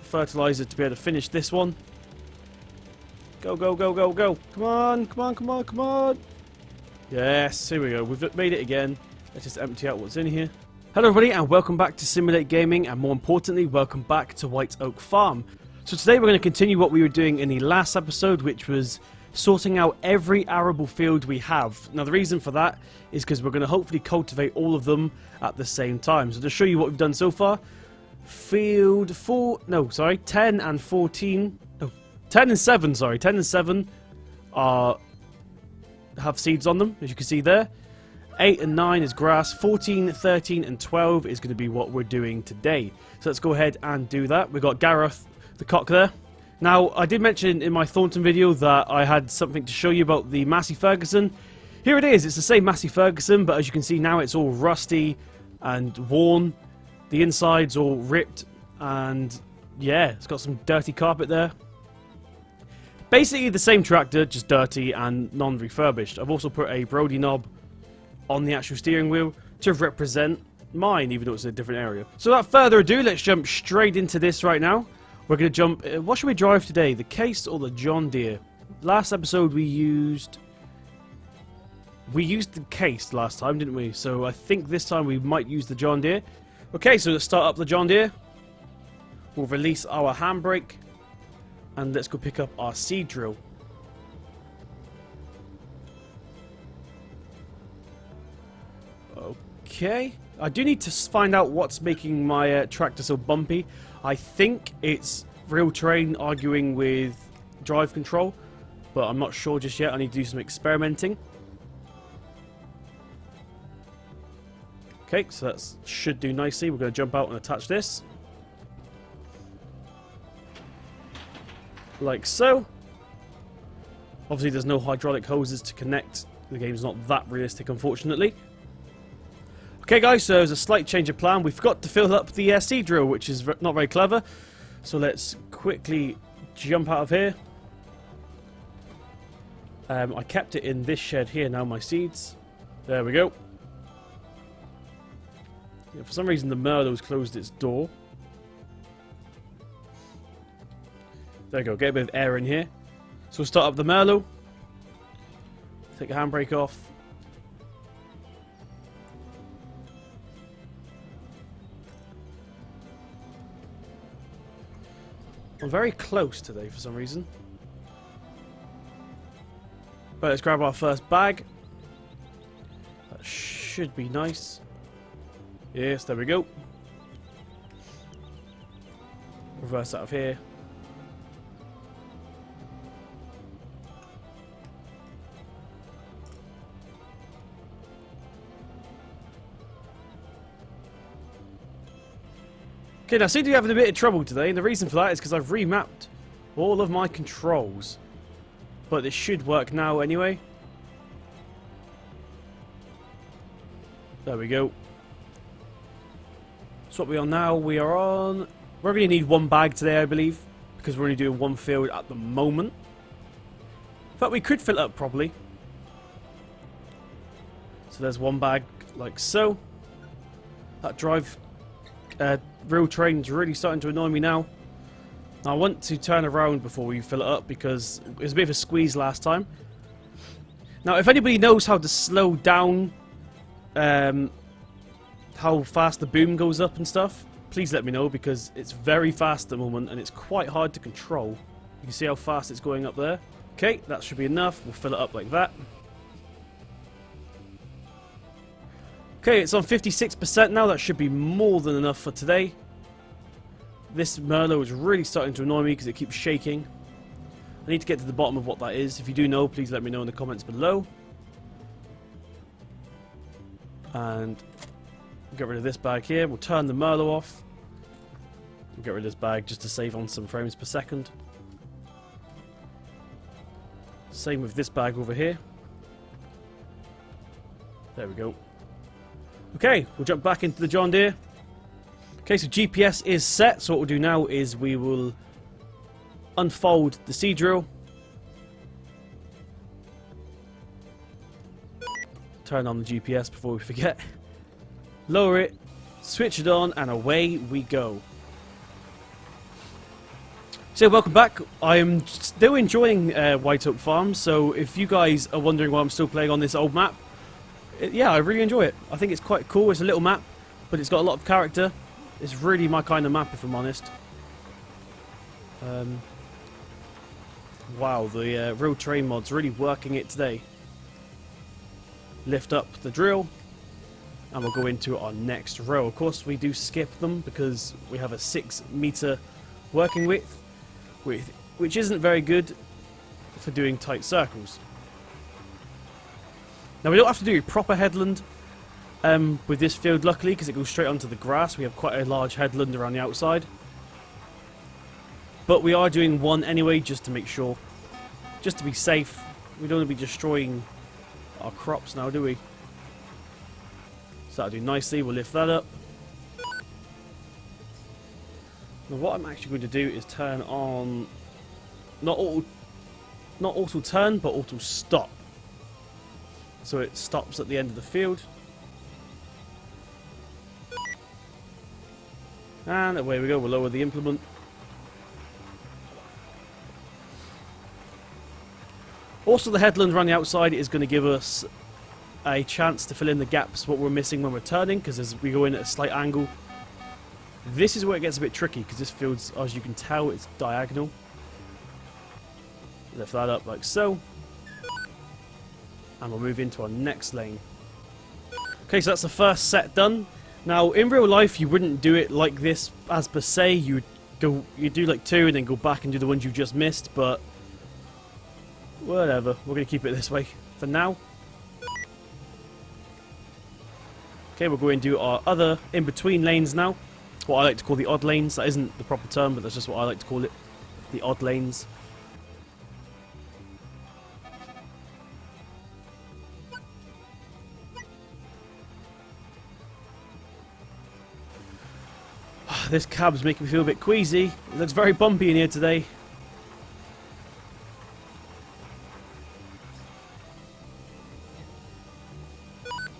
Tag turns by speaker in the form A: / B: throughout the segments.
A: fertilizer to be able to finish this one. Go, go, go, go, go. Come on, come on, come on, come on. Yes, here we go. We've made it again. Let's just empty out what's in here. Hello everybody and welcome back to Simulate Gaming, and more importantly, welcome back to White Oak Farm. So today we're going to continue what we were doing in the last episode, which was sorting out every arable field we have. Now the reason for that is because we're going to hopefully cultivate all of them at the same time. So to show you what we've done so far, field 10 and 14, no, 10 and 7, sorry, 10 and 7 have seeds on them, as you can see there. 8 and 9 is grass, 14, 13 and 12 is going to be what we're doing today. So let's go ahead and do that. We've got Gareth the cock there. Now, I did mention in my Thornton video that I had something to show you about the Massey Ferguson. Here it is, it's the same Massey Ferguson, but as you can see now it's all rusty and worn. The inside's all ripped and yeah, it's got some dirty carpet there. Basically the same tractor, just dirty and non-refurbished. I've also put a Brody knob on the actual steering wheel to represent mine, even though it's in a different area. So without further ado, let's jump straight into this right now. We're going to jump... what should we drive today? The Case or the John Deere? Last episode we used the Case last time, didn't we? So I think this time we might use the John Deere. Okay, so let's start up the John Deere. We'll release our handbrake. And let's go pick up our seed drill. Okay, I do need to find out what's making my tractor so bumpy. I think it's real terrain arguing with drive control, but I'm not sure just yet. I need to do some experimenting. Okay, so that should do nicely. We're going to jump out and attach this. Like so. Obviously there's no hydraulic hoses to connect. The game's not that realistic, unfortunately. Okay guys, so there's a slight change of plan. We forgot to fill up the seed drill, which is not very clever. So let's quickly jump out of here. I kept it in this shed here now, my seeds. There we go. Yeah, for some reason the Merlot's closed its door. There we go, get a bit of air in here. So we'll start up the Merlot. Take the handbrake off. I'm very close today for some reason. But let's grab our first bag. That should be nice. Yes, there we go. Reverse out of here. Okay, now I seem to be having a bit of trouble today, and the reason for that is because I've remapped all of my controls. But this should work now anyway. There we go. So what we are now, we are on... we're going to need one bag today, I believe, because we're only doing one field at the moment. In fact, we could fill it up properly. So there's one bag, like so. That drive... real terrain's really starting to annoy me now. I want to turn around before we fill it up because it was a bit of a squeeze last time. Now, if anybody knows how to slow down how fast the boom goes up and stuff, please let me know, because it's very fast at the moment and it's quite hard to control. You can see how fast it's going up there. Okay, that should be enough. We'll fill it up like that. Okay, it's on 56% now. That should be more than enough for today. This Merlot is really starting to annoy me because it keeps shaking. I need to get to the bottom of what that is. If you do know, please let me know in the comments below. And get rid of this bag here. We'll turn the Merlot off. We'll get rid of this bag just to save on some frames per second. Same with this bag over here. There we go. Okay, we'll jump back into the John Deere. Okay, so GPS is set, so what we'll do now is we will unfold the seed drill. Turn on the GPS before we forget. Lower it, switch it on, and away we go. So welcome back. I am still enjoying White Oak Farm, so if you guys are wondering why I'm still playing on this old map, yeah, I really enjoy it. I think it's quite cool. It's a little map, but it's got a lot of character. It's really my kind of map, if I'm honest. Wow, the real terrain mod's really working it today. Lift up the drill, and we'll go into our next row. Of course, we do skip them because we have a 6-meter working width, which isn't very good for doing tight circles. Now, we don't have to do a proper headland with this field, luckily, because it goes straight onto the grass. We have quite a large headland around the outside. But we are doing one anyway, just to make sure. Just to be safe. We don't want to be destroying our crops now, do we? So that'll do nicely. We'll lift that up. Now what I'm actually going to do is turn on not auto turn, but auto stop. So it stops at the end of the field. And away we go. We'll lower the implement. Also, the headland around the outside is going to give us a chance to fill in the gaps, what we're missing when we're turning, because as we go in at a slight angle, this is where it gets a bit tricky, because this field's, as you can tell, it's diagonal. Lift that up like so. And we'll move into our next lane. Okay, so that's the first set done. Now, in real life, you wouldn't do it like this as per se. You'd do like 2 and then go back and do the ones you just missed, but whatever. We're going to keep it this way for now. Okay, we'll go and do our other in-between lanes now. What I like to call the odd lanes. That isn't the proper term, but that's just what I like to call it. The odd lanes. This cab's making me feel a bit queasy. It looks very bumpy in here today.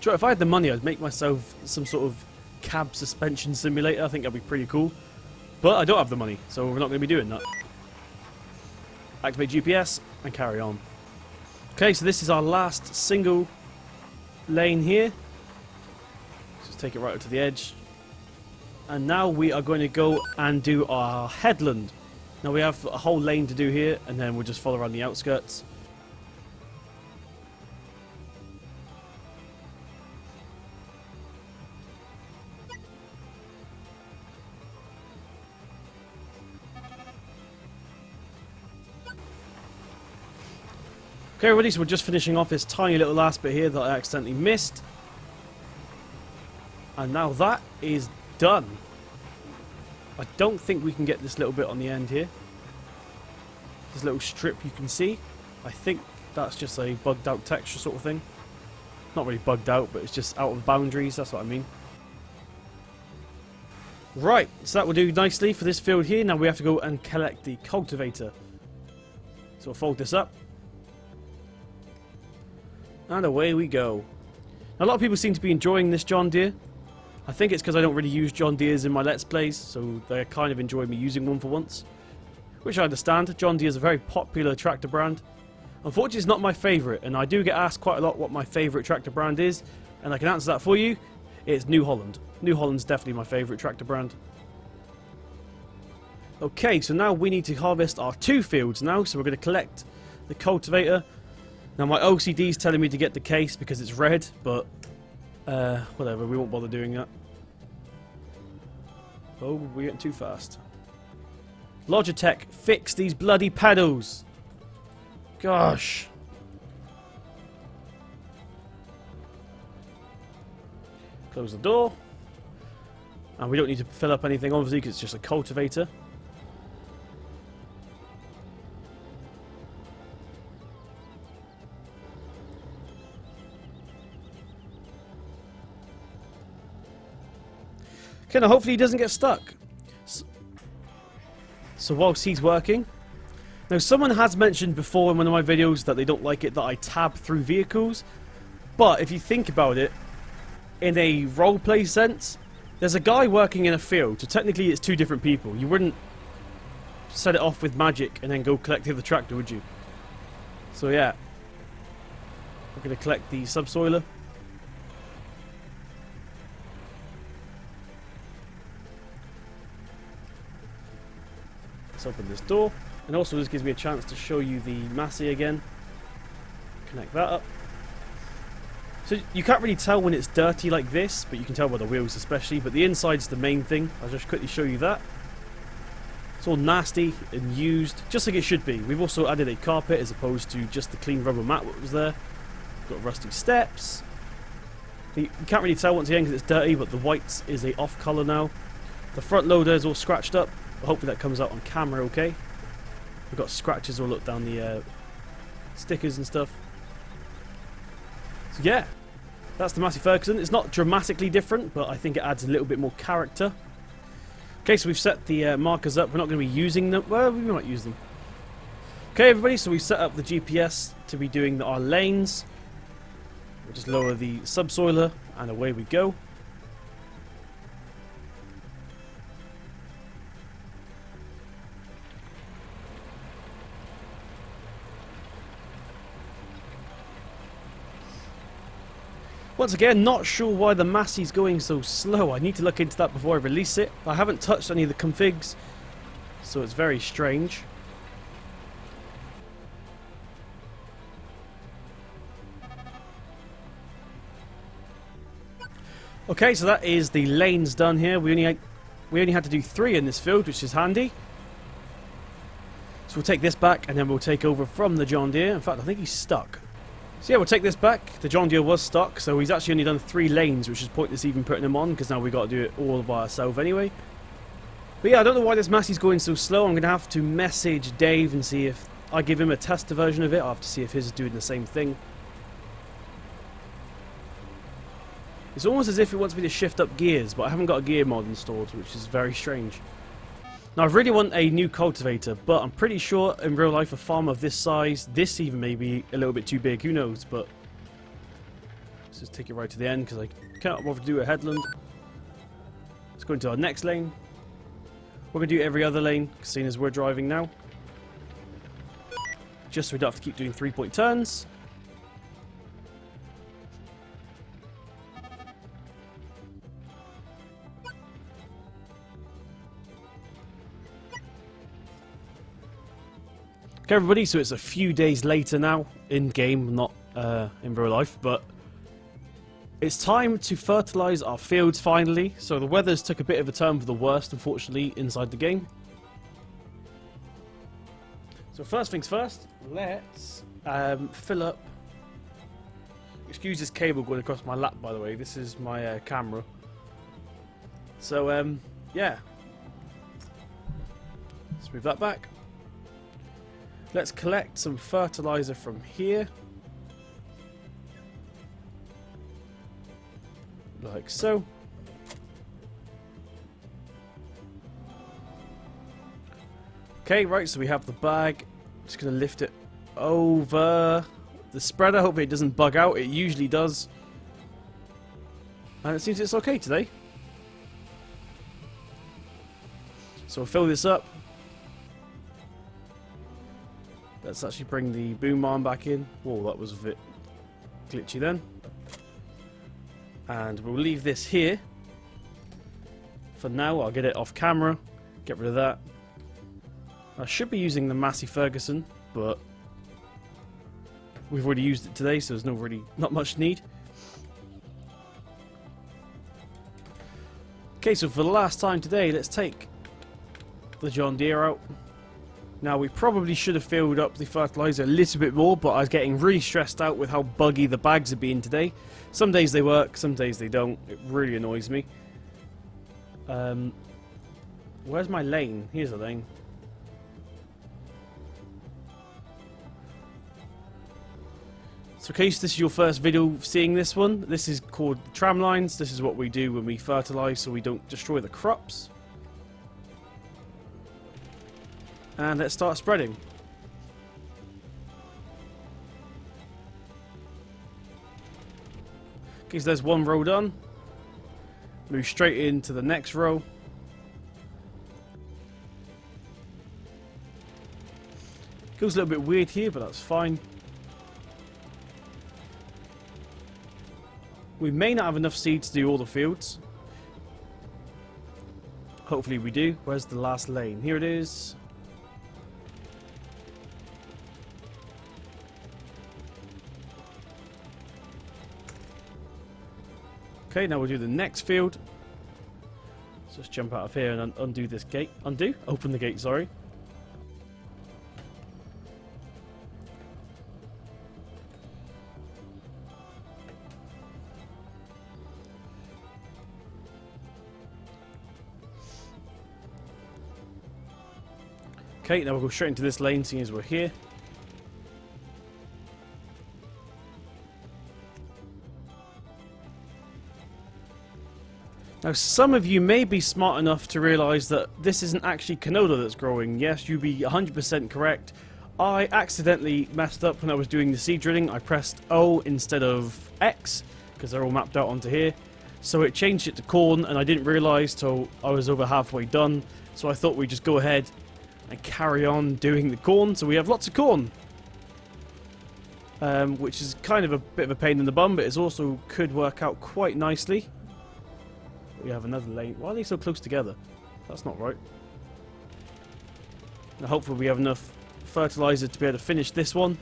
A: Sure, if I had the money, I'd make myself some sort of cab suspension simulator. I think that'd be pretty cool. But I don't have the money, so we're not going to be doing that. Activate GPS and carry on. Okay, so this is our last single lane here. Just take it right up to the edge. And now we are going to go and do our headland. Now we have a whole lane to do here, and then we'll just follow around the outskirts. Okay, everybody, so we're just finishing off this tiny little last bit here that I accidentally missed. And now that is done. I don't think we can get this little bit on the end here. This little strip you can see. I think that's just a bugged out texture sort of thing. Not really bugged out, but it's just out of boundaries, that's what I mean. Right, so that will do nicely for this field here. Now we have to go and collect the cultivator. So we'll fold this up. And away we go. Now, a lot of people seem to be enjoying this John Deere. I think it's because I don't really use John Deere's in my Let's Plays, so they kind of enjoy me using one for once. Which I understand. John Deere is a very popular tractor brand. Unfortunately, it's not my favourite, and I do get asked quite a lot what my favourite tractor brand is, and I can answer that for you. It's New Holland. New Holland's definitely my favourite tractor brand. Okay, so now we need to harvest our 2 fields now, so we're going to collect the cultivator. Now my OCD is telling me to get the case because it's red, but whatever, we won't bother doing that. Oh, we're getting too fast. Logitech, fix these bloody pedals! Gosh! Close the door. And we don't need to fill up anything, obviously, because it's just a cultivator. Okay, now hopefully he doesn't get stuck. So whilst he's working... Now someone has mentioned before in one of my videos that they don't like it that I tab through vehicles. But if you think about it, in a roleplay sense, there's a guy working in a field, so technically it's 2 different people. You wouldn't set it off with magic and then go collect the other tractor, would you? So yeah, we're going to collect the subsoiler. Let's open this door, and also this gives me a chance to show you the Massey again. Connect that up. So you can't really tell when it's dirty like this, but you can tell by the wheels especially, but the inside's the main thing. I'll just quickly show you that. It's all nasty and used, just like it should be. We've also added a carpet as opposed to just the clean rubber mat that was there. Got rusty steps. You can't really tell once again because it's dirty, but the white is a off colour now. The front loader is all scratched up, but hopefully that comes out on camera okay. We've got scratches all up down the stickers and stuff. So yeah, that's the Massey Ferguson. It's not dramatically different, but I think it adds a little bit more character. Okay, so we've set the markers up. We're not going to be using them. Well, we might use them. Okay, everybody, so we've set up the GPS to be doing our lanes. We'll just lower the subsoiler, and away we go. Once again, not sure why the Massey's going so slow. I need to look into that before I release it. I haven't touched any of the configs, so it's very strange. Okay, so that is the lanes done here. We only had to do 3 in this field, which is handy. So we'll take this back, and then we'll take over from the John Deere. In fact, I think he's stuck. So yeah, we'll take this back. The John Deere was stuck, so he's actually only done 3 lanes, which is pointless even putting him on, because now we've got to do it all by ourselves anyway. But yeah, I don't know why this Massey's going so slow. I'm going to have to message Dave and see if I give him a tester version of it. I'll have to see if his is doing the same thing. It's almost as if it wants me to shift up gears, but I haven't got a gear mod installed, which is very strange. Now, I really want a new cultivator, but I'm pretty sure in real life a farm of this size, this even may be a little bit too big, who knows, but let's just take it right to the end because I can't bother to do a headland. Let's go into our next lane. We're going to do every other lane, seeing as we're driving now. Just so we don't have to keep doing 3-point turns. Okay, everybody, so it's a few days later now, in-game, not in real life, but it's time to fertilize our fields finally. So the weather's took a bit of a turn for the worst, unfortunately, inside the game. So first things first, let's fill up. Excuse this cable going across my lap, by the way. This is my camera. So, yeah. Let's move that back. Let's collect some fertilizer from here. Like so. Okay, right, so we have the bag. Just going to lift it over the spreader. Hopefully it doesn't bug out. It usually does. And it seems it's okay today. So we'll fill this up. Let's actually bring the boom arm back in. Whoa, that was a bit glitchy then. And we'll leave this here. For now, I'll get it off camera. Get rid of that. I should be using the Massey Ferguson, but we've already used it today, so there's not much need. Okay, so for the last time today, let's take the John Deere out. Now, we probably should have filled up the fertilizer a little bit more, but I was getting really stressed out with how buggy the bags are being today. Some days they work, some days they don't. It really annoys me. Where's my lane? Here's the lane. So in case this is your first video seeing this one, this is called tram lines. This is what we do when we fertilize so we don't destroy the crops. And let's start spreading. Okay, so there's one row done. Move straight into the next row. Goes a little bit weird here, but that's fine. We may not have enough seed to do all the fields. Hopefully we do. Where's the last lane? Here it is. Okay, now we'll do the next field. Let's just jump out of here and undo this gate. Undo? Open the gate, sorry. Okay, now we'll go straight into this lane, seeing as we're here. Now, some of you may be smart enough to realise that this isn't actually canola that's growing. Yes, you'd be 100% correct. I accidentally messed up when I was doing the seed drilling. I pressed O instead of X, because they're all mapped out onto here. So it changed it to corn, and I didn't realise till I was over halfway done. So I thought we'd just go ahead and carry on doing the corn. So we have lots of corn. Which is kind of a bit of a pain in the bum, but it also could work out quite nicely. We have another lane. Why are they so close together? That's not right. Now hopefully we have enough fertilizer to be able to finish this one.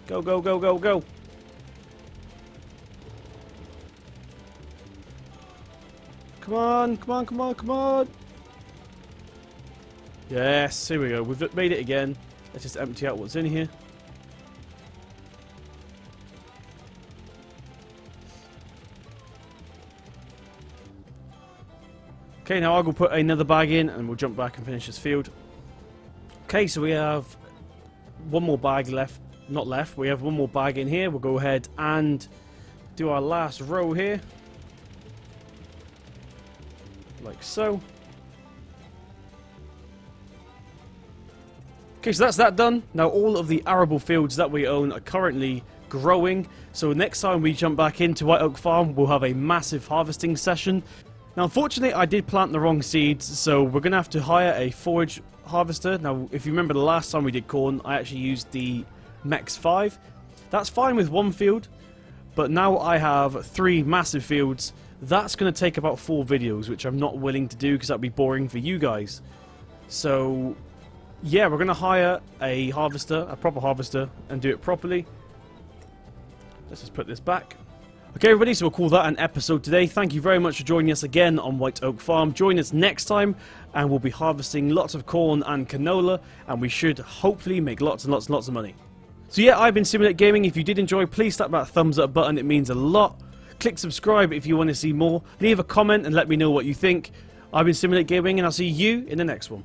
A: Go, go, go, go, go. Come on, come on, come on, come on. Yes, here we go. We've made it again. Let's just empty out what's in here. Okay, now I'll go put another bag in and we'll jump back and finish this field. Okay, so we have one more bag left. Not left, we have one more bag in here. We'll go ahead and do our last row here. Like so. Okay, so that's that done. Now all of the arable fields that we own are currently growing. So next time we jump back into White Oak Farm, we'll have a massive harvesting session. Now unfortunately I did plant the wrong seeds, so we're going to have to hire a forage harvester. Now if you remember the last time we did corn, I actually used the Mex 5. That's fine with one field, but now I have 3 massive fields. That's going to take about 4 videos, which I'm not willing to do because that'd be boring for you guys. So yeah, we're going to hire a harvester, a proper harvester, and do it properly. Let's just put this back. Okay everybody, so we'll call that an episode today. Thank you very much for joining us again on White Oak Farm. Join us next time and we'll be harvesting lots of corn and canola, and we should hopefully make lots and lots and lots of money. So yeah, I've been Simulate Gaming. If you did enjoy, please slap that thumbs up button, it means a lot. Click subscribe if you want to see more. Leave a comment and let me know what you think. I've been Simulate Gaming and I'll see you in the next one.